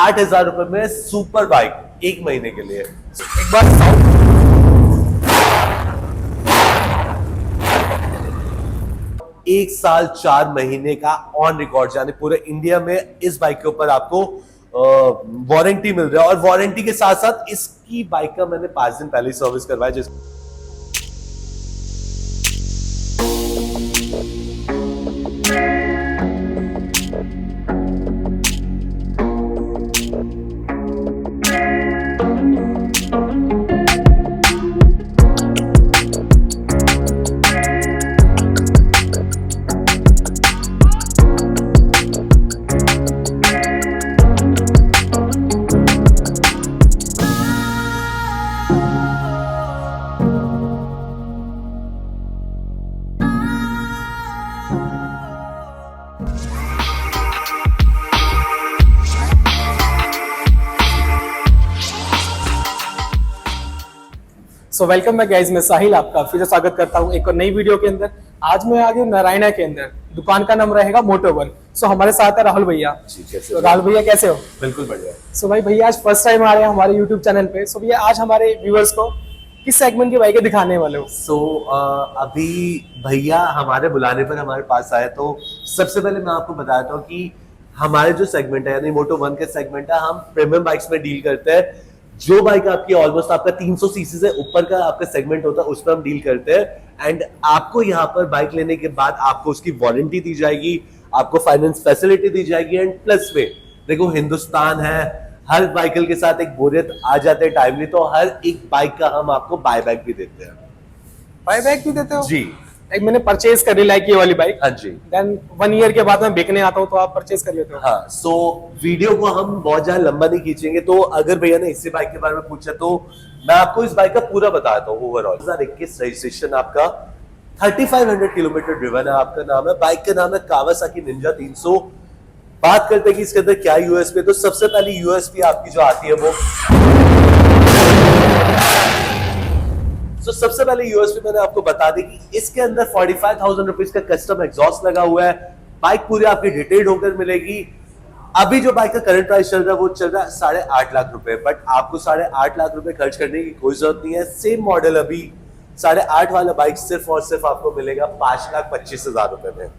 8,000 रुपए में super bike 1 महीने के लिए। एक बार साउंड 1 साल 4 महीने का ऑन रिकॉर्ड, यानी पूरे इंडिया में इस बाइक के ऊपर आपको वारंटी मिल रहा है। और वारंटी के साथ साथ इसकी बाइक का मैंने 5 दिन पहले सर्विस करवाया, जिस सो वेलकम बैक गाइस, मैं साहिल आपका फिर से स्वागत करता हूं एक और नई वीडियो के अंदर। आज मैं आ गया नारायणा के अंदर, दुकान का नाम रहेगा मोटो1। सो हमारे साथ है राहुल भैया। तो राहुल भैया कैसे हो? बिल्कुल बढ़िया। सो भाई भैया आज फर्स्ट टाइम आ रहे हैं हमारे यूट्यूब चैनल पे। सो भैया आज हमारे व्यूअर्स को किस सेगमेंट की बाइकें दिखाने वाले हो? अभी भैया हमारे बुलाने पर हमारे पास आए, तो सबसे पहले मैं आपको बताता हूँ कि हमारे जो सेगमेंट है यानी मोटो1 के सेगमेंट है, हम प्रीमियम बाइक्स में डील करते हैं। जो बाइक आपकी ऑलमोस्ट आपका 300 सीसी से ऊपर का आपका सेगमेंट होता है उसमें हम डील करते हैं। एंड आपको यहाँ पर बाइक लेने के बाद आपको उसकी वारंटी दी जाएगी, आपको फाइनेंस फैसिलिटी दी जाएगी। एंड प्लस में देखो, हिंदुस्तान है, हर बाइकल के साथ एक बोरियत आ जाते हैं टाइमली, तो हर एक बाइक का हम आपको बाय बैक भी देते हैं। बाय बैक भी देते हो? जी। एक मैंने परचेज करी लाइक ये वाली बाइक। हाँ जी। देन 1 ईयर के बाद मैं बेचने आता हूँ तो आप परचेज कर लेते हो? हाँ। सो वीडियो को हम बहुत ज्यादा लंबा नहीं खींचेंगे, तो अगर भैया ने इसी बाइक के बारे में पूछा तो मैं आपको इस बाइक का पूरा बताता हूँ। ओवरऑल 2021 रजिस्ट्रेशन आपका, 3500 किलोमीटर ड्रिवन है, आपका नाम है, बाइक का नाम है कावासाकी निंजा 300। बात करते हैं कि इसके अंदर क्या यूएसपी है, तो सबसे पहली यूएसपी आपकी जो आती है वो सबसे पहले यूएसपी मैंने आपको बता दी कि इसके अंदर 45,000 रुपीज का कस्टम एग्जॉस्ट लगा हुआ है। बाइक पूरी आपकी डिटेल्ड होकर मिलेगी। अभी जो बाइक का करंट प्राइस चल रहा है वो चल रहा है 8.5 लाख रुपए, बट आपको 8.5 लाख रुपए खर्च करने की कोई जरूरत नहीं है। सेम मॉडल अभी 8.5 वाला बाइक सिर्फ और सिर्फ आपको मिलेगा 5,25,000 रुपए में।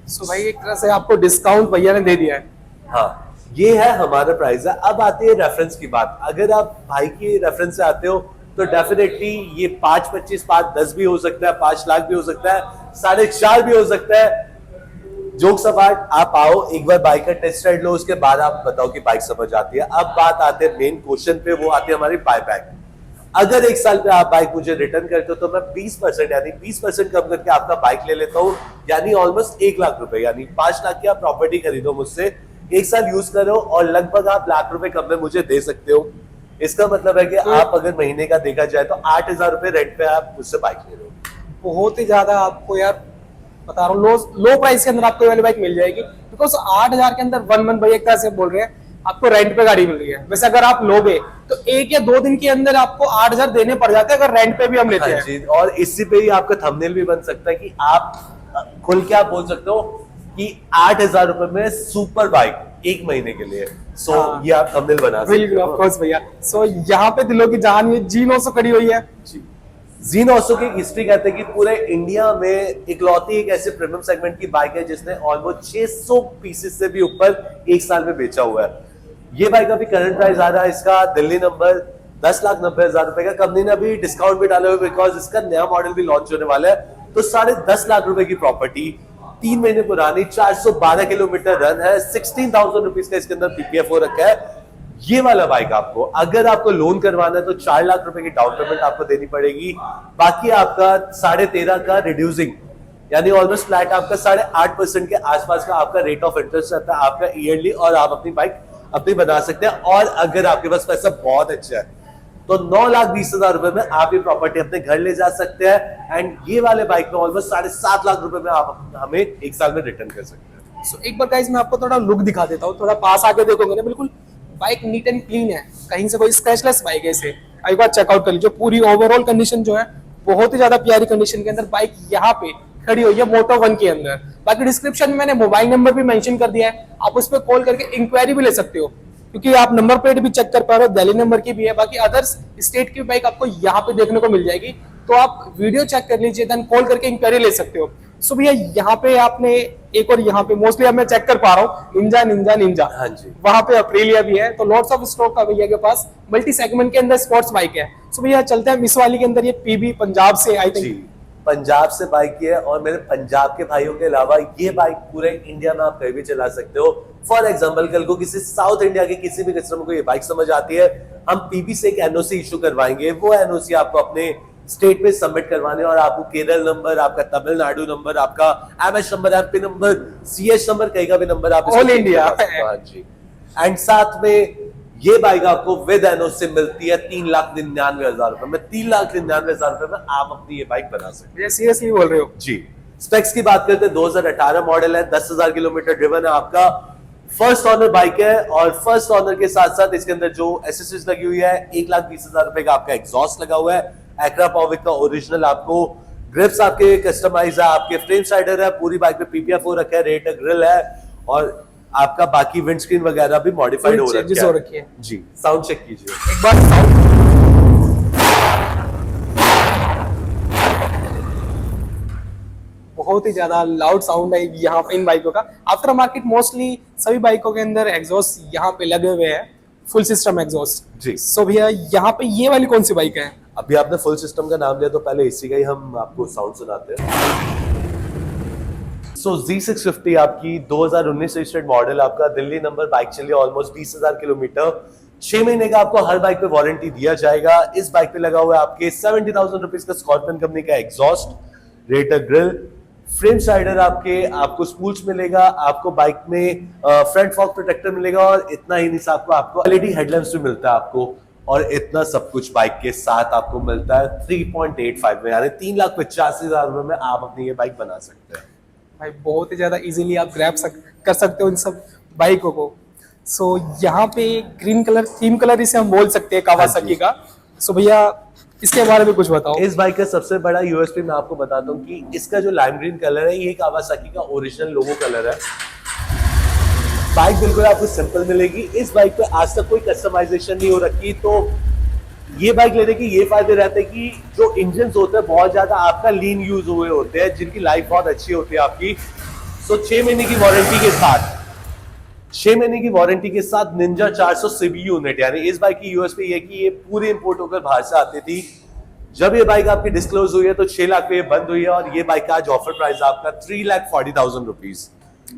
सो भाई एक तरह से आपको डिस्काउंट भैया ने दे दिया है। हाँ, ये है हमारा प्राइस है। अब आती है रेफरेंस की बात। अगर आप भाई की रेफरेंस से आते हो तो डेफिनेटली ये 5,25, 5,10 भी हो सकता है, 5 लाख भी हो सकता है, 4.5 भी हो सकता है। जोक्स अपार्ट, आप आओ एक बार बाइक का टेस्ट राइड लो, उसके बाद आप बताओ कि बाइक समझ आती है। अब बात आते हैं मेन क्वेश्चन पे, वो आती है हमारी बाय बैक। अगर 1 साल पे आप बाइक मुझे रिटर्न करते हो तो मैं 20% यानी 20% कम करके आपका बाइक ले लेता हूँ, यानी ऑलमोस्ट 1 लाख रुपए, यानी 5 लाख की आप प्रॉपर्टी खरीदो मुझसे, 1 साल यूज करो और लगभग आप लाख रुपए कम में मुझे दे सकते हो। इसका मतलब है कि आप अगर महीने का देखा जाए तो 8,000 रुपए रेंट पे आप मुझसे बाइक ले लो। बहुत ही ज्यादा आपको यार बता रहा हूँ लो प्राइस के अंदर आपको ये वाली बाइक मिल जाएगी। बिकॉज 8,000 के अंदर 1 मंथ भाई एक तरह से बोल रहे हैं आपको रेंट पे गाड़ी मिल रही है। वैसे अगर आप लोगे तो 1 या 2 दिन के अंदर आपको 8,000 देने पड़ जाते हैं अगर रेंट पे भी हम लेते हैं। और इसी पे ही आपका थंबनेल भी बन सकता है कि आप खुल के आप बोल सकते हो कि 8,000 रुपए में सुपर बाइक 1 महीने के लिए। हाँ। ये आप थंबनेल बना सकते हो। ऑफ कोर्स भैया। सो यहाँ पे दिलों की जान ये G900 खड़ी हुई है। G900 की हिस्ट्री कहते हैं कि पूरे इंडिया में इकलौती एक ऐसे प्रीमियम सेगमेंट की बाइक है जिसने ऑलमोस्ट 600 पीसेस से भी ऊपर 1 साल में बेचा हुआ है। ये बाइक अभी करंट प्राइस आ रहा है इसका दिल्ली नंबर 10,90,000 रुपए का। कंपनी ने अभी डिस्काउंट भी डाले हुए बिकॉज इसका नया मॉडल भी लॉन्च होने वाला है। तो 10.5 लाख रुपए की प्रॉपर्टी, 3 महीने पुरानी, 412 किलोमीटर रन है, 16,000 रुपीज का इसके अंदर पीपीएफ हो रखा है। ये वाला बाइक आपको अगर आपको लोन करवाना है तो 4 लाख रुपए की डाउन पेमेंट आपको देनी पड़ेगी। बाकी आपका 13.5 का रिड्यूसिंग, यानी ऑलमोस्ट फ्लैट आपका 8.5% के आसपास का आपका रेट ऑफ इंटरेस्ट रहता है आपका ईयरली, और आप अपनी बाइक अपनी बना सकते हैं। और अगर आपके पास पैसा बहुत अच्छा है तो 9,20,000 रुपए में आप ये प्रॉपर्टी अपने घर ले जा सकते हैं। एंड ये वाले बाइक में ऑलमोस्ट 7.5 लाख रुपए में आप हमें 1 साल में रिटर्न कर सकते हैं। सो एक बार गाइस मैं आपको थोड़ा लुक दिखा देता हूँ, थोड़ा पास आके देखोगे ना, बिल्कुल बाइक नीट एंड क्लीन है, कहीं से कोई स्क्रैचलेस बाइक है। इसे एक बार चेकआउट कर लीजिए, पूरी ओवरऑल कंडीशन जो है बहुत ही ज्यादा प्यारी कंडीशन के अंदर बाइक यहाँ पे खड़ी हुई है मोटो1 के अंदर। बाकी डिस्क्रिप्शन में मैंने मोबाइल नंबर भी मेंशन कर दिया है, आप उस पर कॉल करके इंक्वायरी भी ले सकते हो। क्योंकि आप नंबर प्लेट भी चेक कर पा रहे हो, दिल्ली नंबर की भी है, बाकी अदर्स स्टेट की बाइक आपको यहाँ पे देखने को मिल जाएगी। तो आप वीडियो चेक कर लीजिए, देन कॉल करके इंक्वायरी ले सकते हो। सो भैया यहाँ पे आपने एक और यहाँ पे मोस्टली अब मैं चेक कर पा रहा हूँ निंजा निंजा निंजा, हाँ जी। वहां पे अप्रीलिया भी है, तो लॉट्स ऑफ स्टॉक का भैया के पास मल्टी सेगमेंट के अंदर स्पोर्ट्स बाइक है। सो भैया चलते हैं इस वाली के अंदर, ये पीबी पंजाब से आई जी, थिंक। पंजाब से बाइक है और मेरे पंजाब के भाइयों के अलावा ये बाइक पूरे इंडिया में आप कहीं भी चला सकते हो। फॉर एग्जांपल कल को किसी साउथ इंडिया के किसी भी कस्टमर को ये बाइक समझ आती है, हम पीबी से एक एनओसी इशू करवाएंगे। वो एनओसी आपको अपने स्टेट में सबमिट करवाने और आपको केरल नंबर, आपका तमिलनाडु नंबर, आपका MH number, MP number, CH number, कहीं का भी नंबर आप ऑल इंडिया। हाँ जी। एंड साथ में ये बाइक आपको विद एनओसी मिलती है 3,99,000 रुपए में। 3,99,000 रुपए में आप अपनी ये बाइक बना सकते भैया सीरियसली बोल रहे हो? जी। स्पेक्स की बात करते हैं, 2018 मॉडल है, 10,000 किलोमीटर ड्रिवन है, आपका फर्स्ट ऑनर बाइक है। और फर्स्ट ऑनर के साथ साथ इसके अंदर जो एसेसरीज लगी हुई है, 1,20,000 रुपए का आपका एग्जॉस्ट लगा हुआ है, एक्रा पॉविक का ओरिजिनल, आपको ग्रिप्स आपके कस्टमाइज है, आपके फ्रेम साइडर है, पूरी बाइक में पीपीएफ हो रखा है, रेट ग्रिल है, और आपका बाकी विंड स्क्रीन वगैरह भी मॉडिफाइड हो रखी है। जी। साउंड चेक कीजिए एक बार साउंड बहुत ही ज्यादा लाउड साउंड है यहाँ पे इन बाइकों का। आफ्टर मार्केट मोस्टली सभी बाइकों के अंदर एग्जॉस्ट यहाँ पे लगे हुए हैं, फुल सिस्टम एग्जॉस्ट जी। सो भैया यहाँ पे ये वाली कौन सी बाइक है? अभी आपने फुल सिस्टम का नाम लिया तो पहले इसी का ही हम आपको साउंड सुनाते हैं। सो Z650 आपकी 2019 रजिस्टर्ड मॉडल, आपका दिल्ली नंबर, बाइक चली ऑलमोस्ट 20,000 किलोमीटर, 6 महीने का आपको हर बाइक पे वारंटी दिया जाएगा। इस बाइक पे लगा हुआ है आपके 70,000 रुपीज का स्कॉर्पियन कंपनी का exhaust, rater grill, frame cider आपको स्पूल्स मिलेगा, आपको बाइक में फ्रंट फॉग प्रोटेक्टर मिलेगा, और इतना ही नहीं आपको एलईडी हेडलैम्प्स भी मिलता है आपको, और इतना सब कुछ बाइक के साथ आपको मिलता है 3.85 में, यानी 3,85,000 रुपए में आप अपनी ये बाइक बना सकते हैं। भाई बहुत ही ज्यादा इजीली आप ग्रैब कर सकते हो इन सब बाइकों को। सो यहाँ पे ग्रीन कलर थीम कलर इसे हम बोल सकते हैं कावासाकी का। सो भैया इसके बारे में कुछ बताओ। इस बाइक का सबसे बड़ा यूएसपी मैं आपको बताता हूँ कि इसका जो लाइम ग्रीन कलर है, ये कावासाकी का ओरिजिनल लोगो कलर है। बाइक बिल्कुल आपको सिंपल मिलेगी। इस बाइक पे आज तक कोई कस्टमाइजेशन नहीं हो रखी, तो ये बाइक लेने के ये फायदे रहते हैं कि जो इंजन होते हैं बहुत ज्यादा आपका लीन यूज हुए होते हैं, जिनकी लाइफ बहुत अच्छी होती है आपकी। सो 6 महीने की वारंटी के साथ 6 महीने की वारंटी के साथ निंजा 400 सीबी यूनिट, यानी इस बाइक की यूएसपी ये कि ये पूरी इंपोर्ट होकर बाहर से आती थी। जब ये बाइक आपकी डिस्क्लोज हुई है तो 6 लाख पे ये बंद हुई है, और ये बाइक का आज ऑफर प्राइस आपका 3,40,000 रुपीज।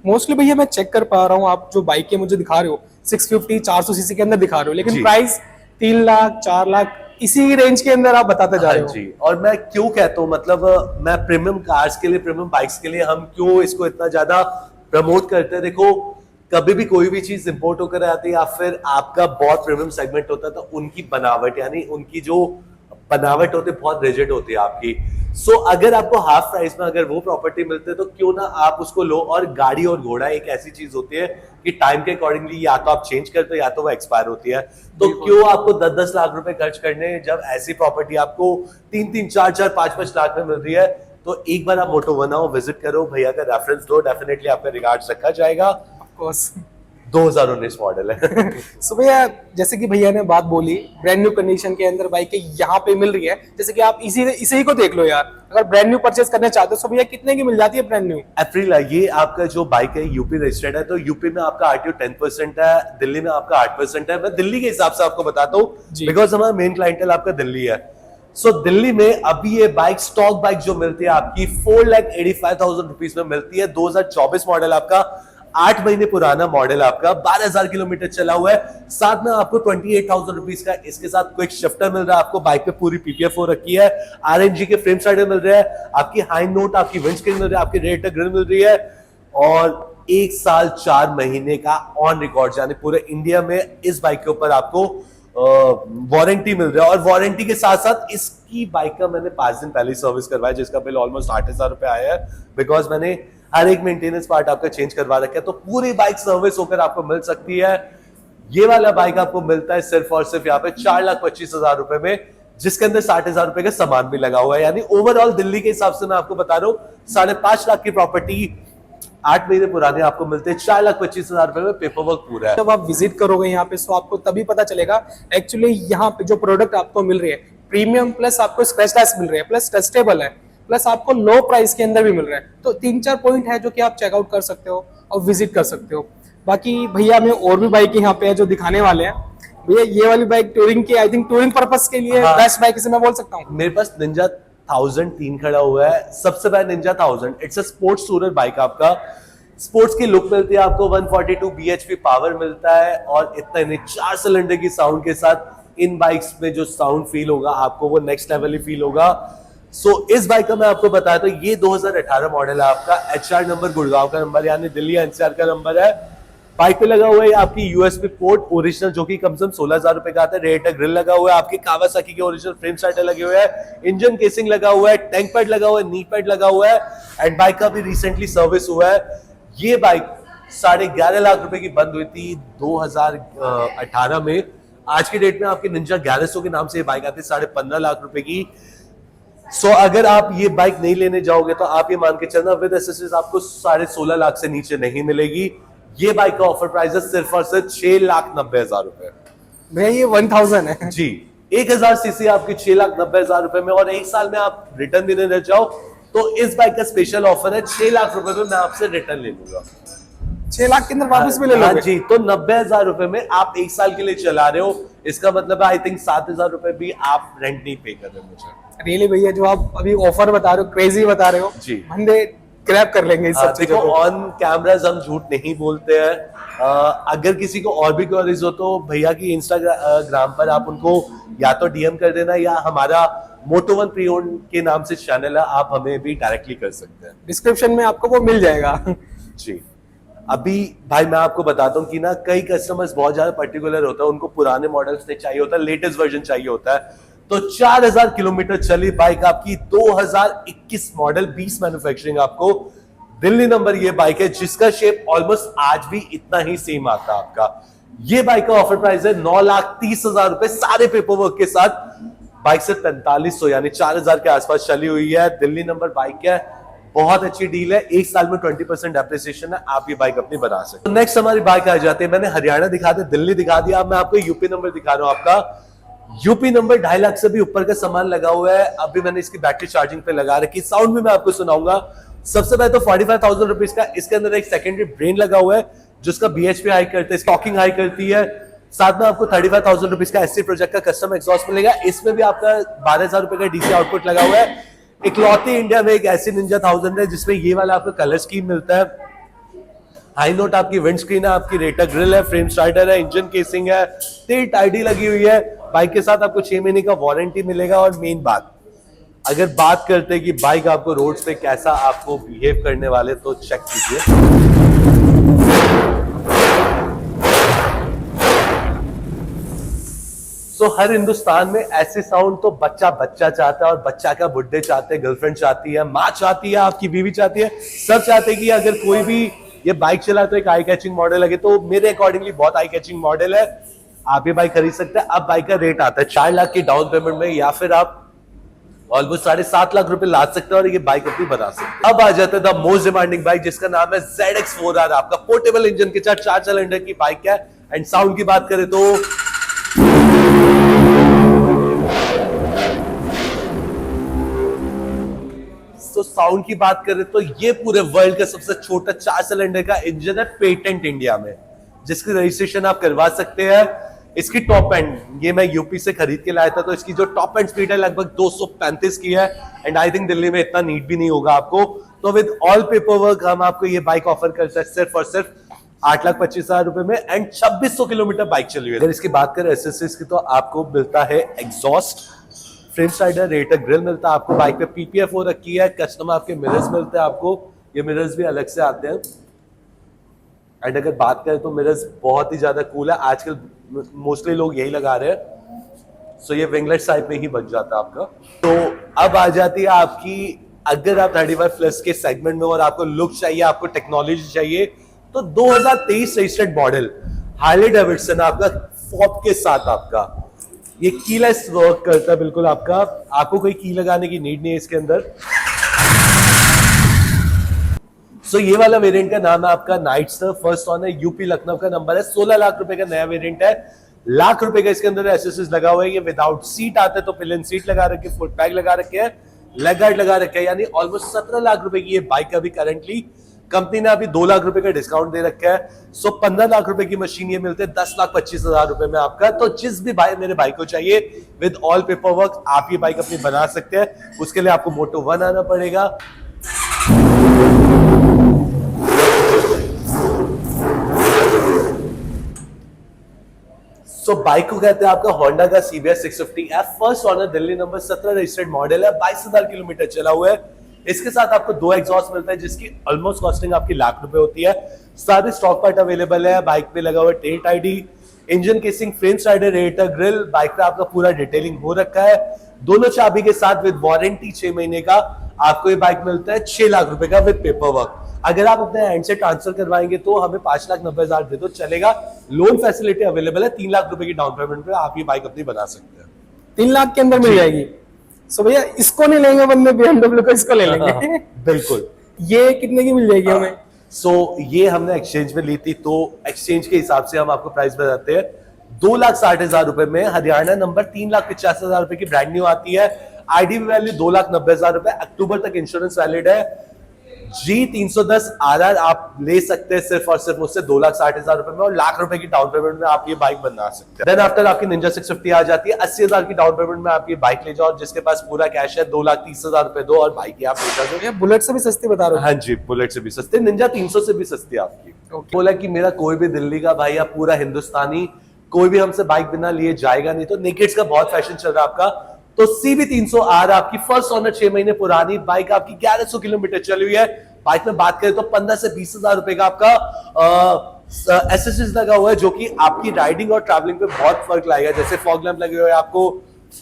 मोस्टली भैया मैं चेक कर पा रहा हूँ, आप जो बाइक मुझे दिखा रहे हो 650 400 सीसी के अंदर दिखा रहे हो, लेकिन प्राइस 3 लाख 4 लाख इसी रेंज के अंदर आप बताते जा रहे हो। जी, और मैं क्यों कहता हूँ, मतलब मैं प्रीमियम कार्स के लिए, प्रीमियम बाइक्स के लिए हम क्यों इसको इतना ज्यादा प्रमोट करते हैं। देखो, कभी भी कोई भी चीज इंपोर्ट होकर आती है या फिर आपका बहुत प्रीमियम सेगमेंट होता है, तो उनकी बनावट, यानी उनकी जो बनावट होती है बहुत रिजिड होती है आपकी। सो अगर आपको हाफ प्राइस में अगर वो प्रॉपर्टी मिलते है तो क्यों ना आप उसको लो। और गाड़ी और घोड़ा एक ऐसी चीज होती है कि टाइम के अकॉर्डिंगली या तो आप चेंज करते हो या तो वो एक्सपायर होती है, तो क्यों आपको 10-10 लाख रुपए खर्च करने, जब ऐसी प्रॉपर्टी आपको 3-3, 4-4, 5-5 लाख में मिल रही है। तो एक बार आप मोटो वन आओ, विजिट करो, भैया का रेफरेंस दो, डेफिनेटली आपका रिगार्ड्स रखा जाएगा। 2019 मॉडल है। सो भैया जैसे कि भैया ने बात बोली, ब्रांड न्यू कंडीशन के अंदर बाइक यहाँ पे मिल रही है, जैसे कि आप इसी ही को देख लो यार, अगर ब्रांड न्यू परचेस करना चाहते हो तो भैया कितने की मिल जाती है ब्रांड न्यू? अप्रैल, ये आपका जो बाइक है यूपी रजिस्टर्ड है, तो यूपी में आपका आरटीओ 10% है, दिल्ली में आपका 8% है। मैं दिल्ली के हिसाब से आपको बताता हूँ, बिकॉज हमारा मेन क्लाइंटल आपका दिल्ली है। सो दिल्ली में अभी ये बाइक, स्टॉक बाइक जो मिलती है आपकी 4,85,000 रुपीज में मिलती है। 2024 मॉडल आपका, 8 महीने पुराना मॉडल आपका, 12,000 किलोमीटर चला हुआ है। साथ में आपको 28,000 रुपीज का इसके साथ क्विक शिफ्टर मिल रहा है। आपको बाइक पे पूरी पीपीएफ हो रखी है, आरएनजी के फ्रेम साइडर मिल रहा है, आपकी हाई नोट, आपकी विंडस्क्रीन मिल रही है, आपकी रेयर ग्रिल मिल रही है, और 1 साल 4 महीने का ऑन रिकॉर्ड, यानी पूरे इंडिया में इस बाइक के ऊपर आपको वारंटी मिल रहा है। और वारंटी के साथ साथ इसकी बाइक का मैंने 5 दिन पहले सर्विस करवाया, जिसका बिल ऑलमोस्ट 8,000 रुपए आया है, बिकॉज मैंने हर एक मेंटेनेंस पार्ट आपका चेंज करवा रखा है। तो पूरी बाइक सर्विस होकर आपको मिल सकती है। ये वाला बाइक आपको मिलता है सिर्फ और सिर्फ यहाँ पे 4,25,000 रुपए में, जिसके अंदर 60,000 रुपए का सामान भी लगा हुआ है। यानी ओवरऑल दिल्ली के हिसाब से मैं आपको बता रहा हूँ 5.5 लाख की प्रॉपर्टी 8 महीने पुराने आपको मिलते हैं 4,25,000 रुपए में, पेपर वर्क पूरा है। जब आप विजिट करोगे यहाँ पे तो आपको तभी पता चलेगा एक्चुअली यहाँ पे जो प्रोडक्ट आपको मिल रही है प्रीमियम, प्लस आपको स्क्रैचलेस मिल रही है, प्लस ट्रस्टेबल है, प्लस आपको लो प्राइस के अंदर भी मिल रहा है। तो 3-4 पॉइंट है जो कि आप चेकआउट कर सकते हो और विजिट कर सकते हो। बाकी भैया हमें और भी बाइक यहाँ पे है जो दिखाने वाले हैं। भैया ये वाली बाइक टूरिंग की, आई थिंक टूरिंग पर्पस के लिए बेस्ट बाइक इसे मैं बोल सकता हूँ। मेरे पास निंजा 1003 खड़ा हुआ है, सबसे पहले Ninja 1000। It's a sports tourer bike, आपका स्पोर्ट्स की लुक मिलती है आपको, 142 bhp पावर मिलता है और इतना नहीं 4 सिलेंडर की साउंड के साथ इन बाइक्स में जो साउंड फील होगा आपको वो नेक्स्ट लेवल ही फील होगा। इस बाइक का मैं आपको बताया तो ये 2018 मॉडल है आपका, HR नंबर गुड़गांव का नंबर यानी दिल्ली NCR का नंबर है। बाइक पे लगा हुआ है आपकी USB पोर्ट ओरिजिनल जो कि कम से कम 16,000 रुपए का आता है। रेट ग्रिल लगा हुआ है आपकी, कावासाकी के ओरिजिनल फ्रेम स्टार्टर लगे हुए हैं, इंजन केसिंग लगा हुआ है, टैंक पैड लगा हुआ है, नी पैड लगा हुआ है एंड बाइक का भी रिसेंटली सर्विस हुआ है। ये बाइक 11.5 लाख रुपए की बंद हुई थी 2018 में। आज की डेट में आपकी निंजा 1100 के नाम से ये बाइक आती है 15.5 लाख रुपए की। अगर आप ये बाइक नहीं लेने जाओगे तो आप ये मान के चलना विद एसेसरीज आपको 16.5 लाख से नीचे नहीं मिलेगी। ये बाइक का ऑफर प्राइस है सिर्फ और सिर्फ 6,90,000 रुपए। भैया ये 1000 है जी, 1000 सीसी आपकी 6,90,000 रुपए में, और 1 साल में आप रिटर्न देने रह जाओ तो इस बाइक का स्पेशल ऑफर है 6 लाख रुपए में मैं आपसे रिटर्न ले लूंगा। 6 लाख के अंदर वापस भी ले हाँ लोगे? जी, तो 90,000 रुपए में आप 1 साल के लिए चला रहे हो, इसका मतलब आई थिंक 7,000 रुपए भी आप रेंट नहीं पे कर रहे मुझे। रियली भैया जो आप अभी ऑफर बता रहे हो, क्रेजी बता रहे हो जी, बंदे ग्रैब कर लेंगे इस सब देखो चीजों को। ऑन कैमराज हम झूठ नहीं बोलते हैं। अगर किसी को और भी क्वेरीज हो तो भैया की इंस्टाग्राम पर आप उनको या तो DM कर देना या हमारा Moto1 प्री-ओन के नाम से चैनल है, आप हमें भी डायरेक्टली कर सकते हैं, डिस्क्रिप्शन में आपको वो मिल जाएगा। जी। अभी भाई मैं आपको बताता हूँ कि ना कई कस्टमर्स बहुत ज्यादा पर्टिकुलर होता है, उनको पुराने मॉडल्स नहीं चाहिए होता, लेटेस्ट वर्जन चाहिए होता है। तो 4,000 किलोमीटर चली बाइक आपकी 2021 मॉडल 20 मैन्युफैक्चरिंग आपको दिल्ली नंबर ये बाइक है जिसका शेप ऑलमोस्ट आज भी इतना ही सेम आता है आपका। ये बाइक का ऑफर प्राइस है 9,30,000 रुपए सारे पेपर वर्क के साथ। बाइक से 4500 यानी 4,000 के आसपास चली हुई है, दिल्ली नंबर बाइक है, बहुत अच्छी डील है। 1 साल में 20% डेप्रिसिएशन है, आप ये बाइक अपनी बना सकते हो। नेक्स्ट हमारी बाइक आ जाती है, मैंने हरियाणा दिखा दिया, दिल्ली दिखा दिया, अब मैं आपको यूपी नंबर दिखा रहा हूं। आपका यूपी नंबर 2.5 लाख से भी ऊपर का सामान लगा हुआ है। अभी मैंने इसकी बैटरी चार्जिंग पे लगा रखी, साउंड भी मैं आपको सुनाऊंगा। सबसे पहले तो 45,000 रुपीज का इसके अंदर एक सेकेंडरी ब्रेन लगा हुआ है जिसका BHP हाई करता है, स्टॉकिंग हाई करती है। साथ में आपको 35,000 रुपीज का SC प्रोजेक्ट का कस्टम एग्जॉस्ट मिलेगा। इसमें भी आपका 12,000 रुपए का DC आउटपुट लगा हुआ है। इकलौती इंडिया में एक ऐसी निंजा 1000 है जिसमें ये वाला आपको कलर स्कीम मिलता है। हाई नोट आपकी विंड स्क्रीन है, आपकी रेटर ग्रिल है, फ्रेम स्टार्टर है, इंजन केसिंग है, टिल्ट ID लगी हुई है। बाइक के साथ आपको 6 महीने का वारंटी मिलेगा। और मेन बात, अगर बात करते हैं कि बाइक आपको रोड्स पे कैसा आपको बिहेव करने वाले, तो चेक कीजिए। हर हिंदुस्तान में ऐसे साउंड तो बच्चा चाहता है, और बच्चा का बुड्ढे चाहते हैं, गर्लफ्रेंड चाहती है, माँ चाहती है, आपकी बीवी चाहती है, सब चाहते हैं कि अगर कोई भी ये बाइक चला तो एक आई कैचिंग मॉडल लगे। तो मेरे अकॉर्डिंगली बहुत आई कैचिंग मॉडल है, आप ये बाइक खरीद सकते हैं। अब बाइक का रेट आता है 4 लाख की डाउन पेमेंट में, या फिर आप ऑलमोस्ट 7.5 लाख रुपए ला सकते हैं और ये बाइक अपनी बना सकते हैं। अब आ जाता है द मोस्ट डिमांडिंग बाइक जिसका नाम है ZX4R। आपका पोर्टेबल इंजन के साथ 4 सिलेंडर की बाइक है। एंड साउंड की बात करें तो साउंड की बात करें तो ये पूरे वर्ल्ड का सबसे छोटा 4 सिलेंडर का इंजन है, पेटेंट इंडिया में, जिसकी रजिस्ट्रेशन आप करवा सकते हैं। इसकी टॉप एंड, ये मैं यूपी से खरीद के लाया था, तो इसकी जो टॉप एंड स्पीड है लगभग 235 की है। एंड आई थिंक दिल्ली में इतना नीड भी नहीं होगा आपको। तो विद ऑल पेपर वर्क हम आपको ये बाइक ऑफर करते हैं सिर्फ और सिर्फ 8,25,000 रुपए में। एंड 2600 किलोमीटर बाइक चली हुई है। अगर इसकी बात करें एसेसरीज की, तो आपको मिलता है exhaust, frame slider, rater grill मिलता है आपको, बाइक पे PPF हो रखी है, कस्टम आपके मिरर्स मिलते हैं आपको, ये मिरर्स भी अलग से आते हैं। एंड अगर बात करें तो मिरर्स बहुत ही ज्यादा कूल है, आजकल मोस्टली लोग यही लगा रहे हैं। ये विंगलेट टाइप में ही बन जाता है आपका। तो अब आ जाती है आपकी, अगर आप 35 प्लस के सेगमेंट में और आपको लुक चाहिए, आपको टेक्नोलॉजी चाहिए, तो 2023 रजिस्टर्ड मॉडल हार्ले डेविडसन आपका फॉप के साथ आपका ये कीलेस वर्क करता है बिल्कुल आपका, आपको कोई की लगाने की नीड नहीं है इसके अंदर। सो ये वाला वेरिएंट का नाम है आपका नाइटस्टर, फर्स्ट ऑनर, यूपी लखनऊ का नंबर है, 16 लाख रुपए का नया वेरिएंट है। लाख रुपए का इसके अंदर एसएसएस लगा हुआ है। ये विदाउट सीट आते तो पिलियन सीट लगा रखे, फुट पैक लगा रखे हैं, लेग गार्ड लगा रखे हैं, यानी ऑलमोस्ट 17 लाख रुपए की ये बाइक अभी करंटली कंपनी ने अभी 2 लाख रुपए का डिस्काउंट दे रखा है। सो 15 लाख रुपए की मशीन ये मिलते हैं 10,25,000 रुपए में आपका। तो जिस भी भाई मेरे भाई को चाहिए विद ऑल पेपर वर्क, आप ये बाइक अपनी बना सकते हैं। उसके लिए आपको Moto1 आना पड़ेगा। सो बाइक को कहते हैं आपका होंडा का CBR 650F, first owner, Delhi number 17 registered model है, 22,000 किलोमीटर चला हुआ है। इसके साथ आपको 2 एग्जॉस्ट मिलता है जिसकी ऑलमोस्ट कॉस्टिंग आपकी लाख रुपए होती है। सारे स्टॉक पार्ट अवेलेबल है। बाइक पे लगा हुआ टेट ID, engine casing, frame slider, radiator, grille, bike पे आपका पूरा डिटेलिंग हो रखा है। दोनों चाबी के साथ विद वारंटी 6 महीने का आपको ये बाइक मिलता है 6 लाख रुपए का विद पेपर वर्क। अगर आप अपने हैंड से ट्रांसफर करवाएंगे तो हमें 5,90,000 दे दो चलेगा। लोन फैसिलिटी अवेलेबल है, 3 लाख रुपए की डाउन पेमेंट पे आप ये बाइक अपनी बना सकते हैं। 3 लाख के अंदर मिल जाएगी। सो भैया इसको नहीं लेंगे बंदे BMW को, इसको ले लेंगे। बिल्कुल। ये कितने की मिल जाएगी हमें? सो ये हमने एक्सचेंज में ली थी, तो एक्सचेंज के हिसाब से हम आपको प्राइस बताते हैं। 2,60,000 रुपए में हरियाणा नंबर 3,50,000 रुपए की ब्रांड न्यू आती है। आईडी वैल्यू 2,90,000 रुपए, अक्टूबर तक इंश्योरेंस वैलिड है। G310 RR आप ले सकते हैं सिर्फ और सिर्फ मुझसे 2,60,000 रुपए में, और लाख रुपए की डाउन पेमेंट में आप ये बाइक बना सकते हैं। देन आफ्टर आपकी निंजा 650 आ जाती है, 80,000 की डाउन पेमेंट में आप ये बाइक ले जाओ। जिसके पास पूरा कैश है 2,30,000 रुपए दो और बाइक आप ले जाओ। ये बुलेट से भी सस्ती बता रहे हो? हाँ जी, बुलेट से भी सस्ते, निंजा 300 से भी सस्ती आपकी। बोला कि मेरा कोई भी दिल्ली का भाई या पूरा हिंदुस्तानी कोई भी हमसे बाइक बिना लिए जाएगा नहीं। तो नेकेड्स का बहुत फैशन चल रहा है आपका, तो CB300R आपकी फर्स्ट ऑनर, 6 महीने पुरानी बाइक, आपकी 1100 किलोमीटर चली हुई है। बाइक में बात करें तो 15 से 20,000 रुपए का आपका एसएसएस लगा हुआ है, जो कि आपकी राइडिंग और ट्रैवलिंग पे बहुत फर्क लाएगा। जैसे फॉग लैंप लगे हुए हैं, आपको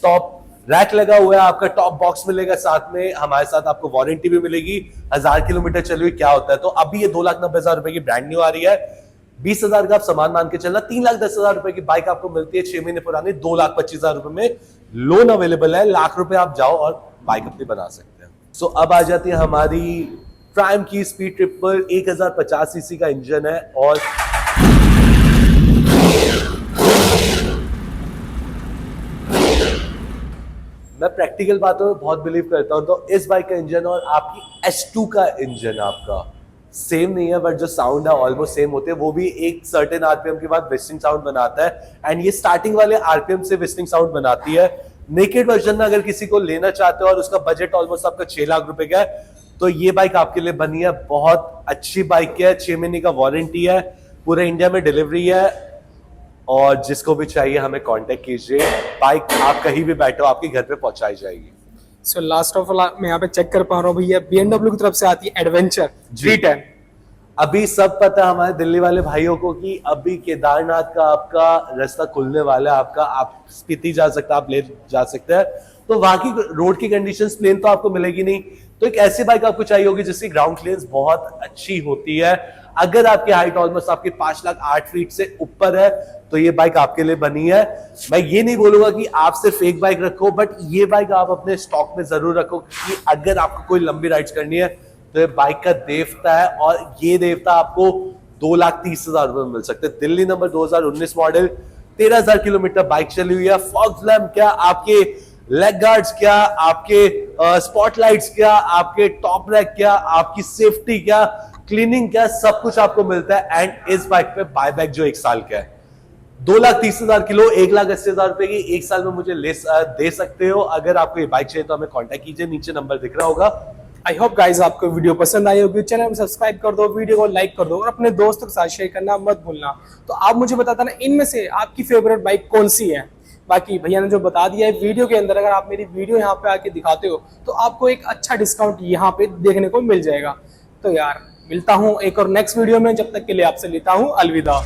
टॉप रैक लगा हुआ है, आपका टॉप बॉक्स मिलेगा, साथ में हमारे साथ आपको वारंटी भी मिलेगी। 1000 किलोमीटर चली हुई क्या होता है। तो अभी ये 2,90,000 रुपए की ब्रांड न्यू आ रही है। 20,000 का आप सामान मान के चलना, 3,10,000 रुपए की बाइक आपको मिलती है 6 महीने पुरानी, 2,25,000 रुपए में। लोन अवेलेबल है, लाख रुपए आप जाओ और बाइक अपनी बना सकते हैं। सो अब आ जाती है हमारी प्राइम की स्पीड ट्रिपल, 1050 सीसी का इंजन है। और मैं प्रैक्टिकल बातों में बहुत बिलीव करता हूं, तो इस बाइक का इंजन और आपकी S2 का इंजन आपका सेम नहीं है, बट जो साउंड है ऑलमोस्ट सेम होते हैं। वो भी एक सर्टेन आरपीएम के बाद विस्लिंग साउंड बनाता है, एंड ये स्टार्टिंग वाले आरपीएम से विस्लिंग साउंड बनाती है। नेकेड वर्जन में अगर किसी को लेना चाहते हो और उसका बजट ऑलमोस्ट आपका 6 लाख रुपए का है, तो ये बाइक आपके लिए बनी है। बहुत अच्छी बाइक है, 6 महीने का वारंटी है, पूरे इंडिया में डिलीवरी है, और जिसको भी चाहिए हमें कांटेक्ट कीजिए। बाइक आप कहीं भी बैठो आपके घर पे पहुंचाई जाएगी। सो लास्ट ऑफ ऑल मैं यहाँ पे चेक कर पा रहा हूँ भैया, BMW की तरफ से आती है एडवेंचर 310। अभी सब पता है हमारे दिल्ली वाले भाइयों को कि अभी केदारनाथ का आपका रास्ता खुलने वाला है। आपका आप स्पीति जा सकते हैं, आप ले जा सकते हैं। तो वहां की रोड की कंडीशंस प्लेन तो आपको मिलेगी नहीं, तो एक ऐसी बाइक आपको चाहिए होगी जिसकी ग्राउंड क्लियरेंस बहुत अच्छी होती है। अगर आपकी हाइट ऑलमोस्ट आपके 5,08 फीट से ऊपर है, तो ये बाइक आपके लिए बनी है। मैं ये नहीं बोलूंगा कि आप सिर्फ एक बाइक रखो, बट ये बाइक आप अपने स्टॉक में जरूर रखो, कि अगर आपको कोई लंबी राइड्स करनी है तो ये बाइक का देवता है। और ये देवता आपको 2,30,000 रुपए में मिल सकते हैं। Delhi number 2019 model, 13,000 kilometre bike चली हुई है। फॉग लैम्प क्या, आपके लेग गार्ड्स क्या, आपके स्पॉटलाइट्स क्या, आपके टॉप रैक क्या, आपकी सेफ्टी क्या, क्लीनिंग क्या, सब कुछ आपको मिलता है। एंड इस बाइक पे बायबैक जो 1 साल का है, 2,30,000 किलो, 1,80,000 रुपए की 1 साल में मुझे दे सकते हो। अगर आपको ये बाइक चाहिए तो हमें कांटेक्ट कीजिए, नीचे नंबर दिख रहा होगा। आई होप गाइज आपको वीडियो पसंद आई होगी। चैनल को सब्सक्राइब कर दो, वीडियो को लाइक कर दो, और अपने दोस्तों के साथ शेयर करना मत भूलना। तो आप मुझे बताता ना इनमें से आपकी फेवरेट बाइक कौन सी है। बाकी भैया ने जो बता दिया है वीडियो के अंदर, अगर आप मेरी वीडियो यहाँ पे आके दिखाते हो तो आपको एक अच्छा डिस्काउंट यहाँ पे देखने को मिल जाएगा। तो यार मिलता हूँ एक और नेक्स्ट वीडियो में, जब तक के लिए आपसे लेता हूँ अलविदा।